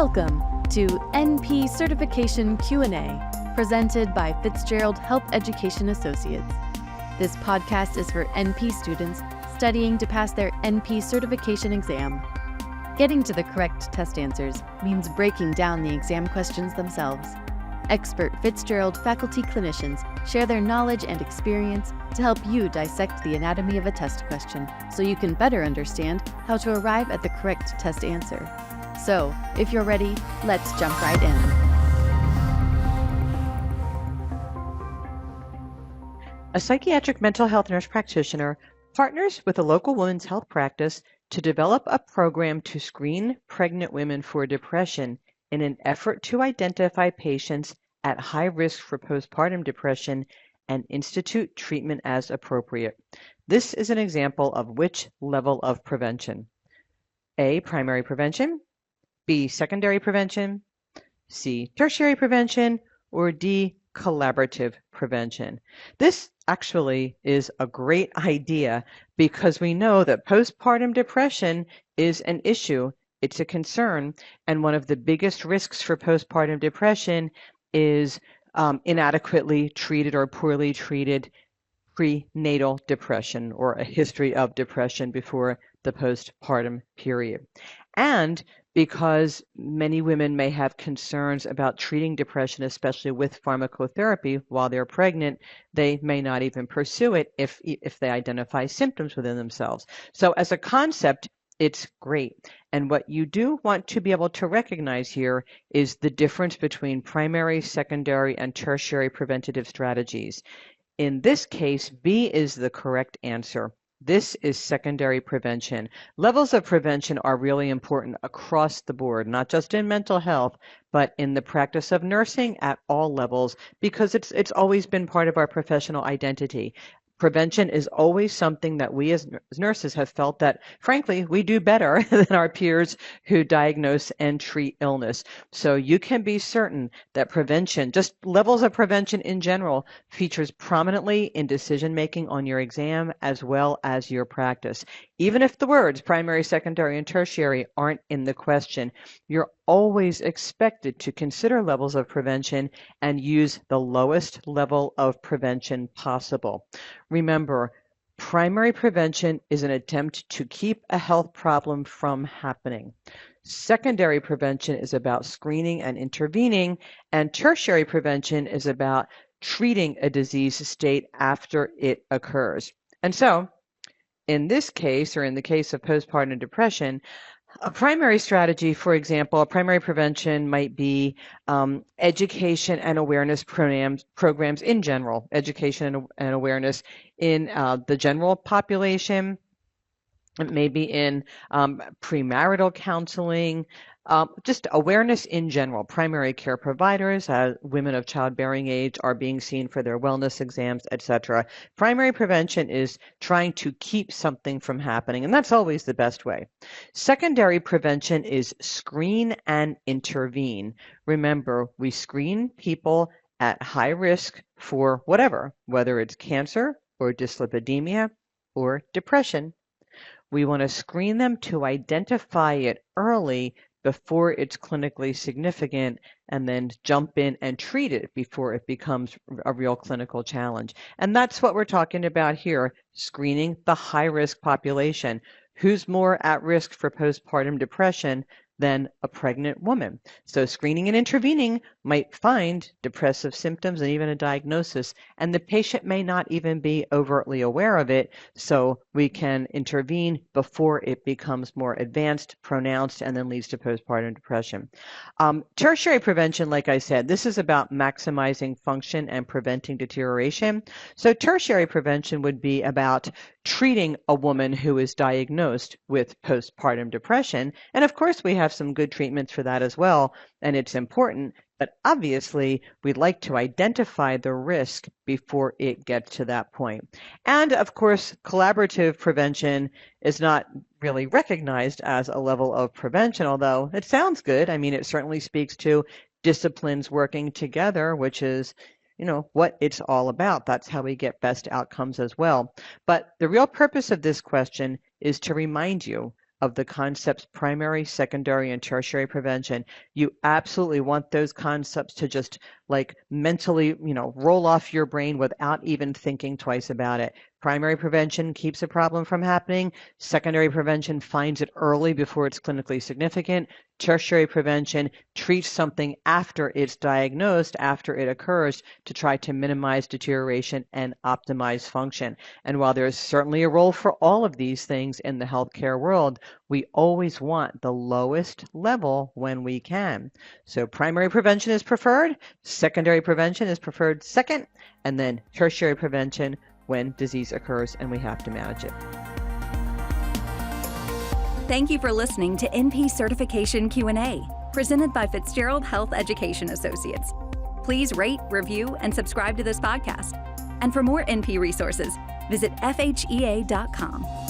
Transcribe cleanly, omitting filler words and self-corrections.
Welcome to NP Certification Q&A, presented by Fitzgerald Health Education Associates. This podcast is for NP students studying to pass their NP certification exam. Getting to the correct test answers means breaking down the exam questions themselves. Expert Fitzgerald faculty clinicians share their knowledge and experience to help you dissect the anatomy of a test question so you can better understand how to arrive at the correct test answer. So, if you're ready, let's jump right in. A psychiatric mental health nurse practitioner partners with a local women's health practice to develop a program to screen pregnant women for depression in an effort to identify patients at high risk for postpartum depression and institute treatment as appropriate. This is an example of which level of prevention? A, primary prevention, B, secondary prevention, C, tertiary prevention, or D, collaborative prevention. This actually is a great idea because we know that postpartum depression is an issue. It's a concern, and one of the biggest risks for postpartum depression is inadequately treated or poorly treated prenatal depression or a history of depression before the postpartum period. And because many women may have concerns about treating depression, especially with pharmacotherapy while they're pregnant, they may not even pursue it if they identify symptoms within themselves. So as a concept, it's great. And what you do want to be able to recognize here is the difference between primary, secondary, and tertiary preventative strategies. In this case, B is the correct answer. This is secondary prevention. Levels of prevention are really important across the board, not just in mental health, but in the practice of nursing at all levels, because it's always been part of our professional identity. Prevention is always something that we as nurses have felt that, frankly, we do better than our peers who diagnose and treat illness. So you can be certain that prevention, just levels of prevention in general, features prominently in decision-making on your exam as well as your practice. Even if the words primary, secondary, and tertiary aren't in the question, you're always expected to consider levels of prevention and use the lowest level of prevention possible. Remember, primary prevention is an attempt to keep a health problem from happening. Secondary prevention is about screening and intervening, and tertiary prevention is about treating a disease state after it occurs. And so, in this case, or in the case of postpartum depression, a primary strategy, for example, a primary prevention might be education and awareness programs in general, education and awareness in the general population, maybe in premarital counseling, just awareness in general. Primary care providers, women of childbearing age are being seen for their wellness exams, etc. Primary prevention is trying to keep something from happening, and that's always the best way. Secondary prevention is screen and intervene. Remember, we screen people at high risk for whatever, whether it's cancer or dyslipidemia or depression. We want to screen them to identify it early before it's clinically significant, and then jump in and treat it before it becomes a real clinical challenge. And that's what we're talking about here, screening the high-risk population. Who's more at risk for postpartum depression than a pregnant woman? So screening and intervening might find depressive symptoms and even a diagnosis, and the patient may not even be overtly aware of it, so we can intervene before it becomes more advanced, pronounced, and then leads to postpartum depression. Tertiary prevention, like I said, this is about maximizing function and preventing deterioration. So tertiary prevention would be about treating a woman who is diagnosed with postpartum depression, and of course we have some good treatments for that as well, and it's important, but obviously we'd like to identify the risk before it gets to that point. And of course, collaborative prevention is not really recognized as a level of prevention, although it sounds good. I mean, it certainly speaks to disciplines working together, which is what it's all about. That's how we get best outcomes as well. But the real purpose of this question is to remind you of the concepts primary, secondary, and tertiary prevention. You absolutely want those concepts to just like mentally, roll off your brain without even thinking twice about it. Primary prevention keeps a problem from happening. Secondary prevention finds it early before it's clinically significant. Tertiary prevention treats something after it's diagnosed, after it occurs, to try to minimize deterioration and optimize function. And while there's certainly a role for all of these things in the healthcare world, we always want the lowest level when we can. So primary prevention is preferred, secondary prevention is preferred second, and then tertiary prevention when disease occurs and we have to manage it. Thank you for listening to NP Certification Q&A, presented by Fitzgerald Health Education Associates. Please rate, review, and subscribe to this podcast. And for more NP resources, visit FHEA.com.